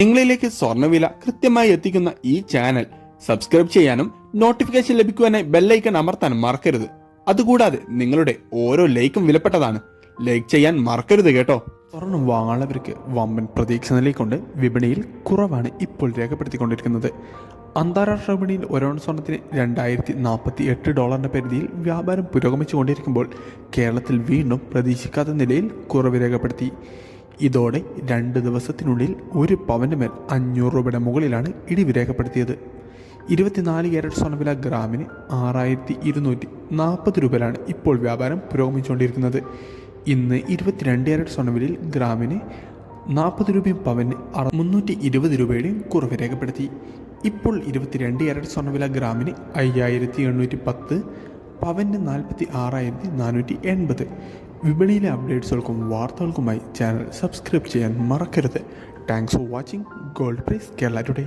നിങ്ങളിലേക്ക് സ്വർണ്ണവില കൃത്യമായി എത്തിക്കുന്ന ഈ ചാനൽ സബ്സ്ക്രൈബ് ചെയ്യാനും നോട്ടിഫിക്കേഷൻ ലഭിക്കുവാനായി ബെല്ലൈക്കൺ അമർത്താനും മറക്കരുത്. അതുകൂടാതെ നിങ്ങളുടെ ഓരോ ലൈക്കും വിലപ്പെട്ടതാണ്. ലൈക്ക് ചെയ്യാൻ മറക്കരുത് കേട്ടോ. സ്വർണം വാങ്ങാനുള്ളവർക്ക് വമ്പൻ പ്രതീക്ഷ നിലയിക്കൊണ്ട് വിപണിയിൽ കുറവാണ് ഇപ്പോൾ രേഖപ്പെടുത്തിക്കൊണ്ടിരിക്കുന്നത്. അന്താരാഷ്ട്ര വിപണിയിൽ ഒരൗൺ സ്വർണത്തിന് $2048 പരിധിയിൽ വ്യാപാരം പുരോഗമിച്ചുകൊണ്ടിരിക്കുമ്പോൾ കേരളത്തിൽ വീണ്ടും പ്രതീക്ഷിക്കാത്ത നിലയിൽ കുറവ് രേഖപ്പെടുത്തി. ഇതോടെ 2 ദിവസത്തിനുള്ളിൽ ഒരു പവന് മേൽ $500 മുകളിലാണ് ഇടിവ് രേഖപ്പെടുത്തിയത്. 24 ക്യാരറ്റ് സ്വർണ്ണവില ഗ്രാമിന് 6240 രൂപയിലാണ് ഇപ്പോൾ വ്യാപാരം പുരോഗമിച്ചുകൊണ്ടിരിക്കുന്നത്. ഇന്ന് 22 ക്യാരറ്റ് സ്വർണ്ണവിലയിൽ ഗ്രാമിന് 40 രൂപയും പവന് 320 രൂപയുടെയും കുറവ് രേഖപ്പെടുത്തി. ഇപ്പോൾ 22 ക്യാരറ്റ് സ്വർണ്ണവില ഗ്രാമിന് 5810, പവന് 46,480. വിപണിയിലെ അപ്ഡേറ്റ്സുകൾക്കും വാർത്തകൾക്കുമായി ചാനൽ സബ്സ്ക്രൈബ് ചെയ്യാൻ മറക്കരുത്. Thanks for watching gold price Kerala today.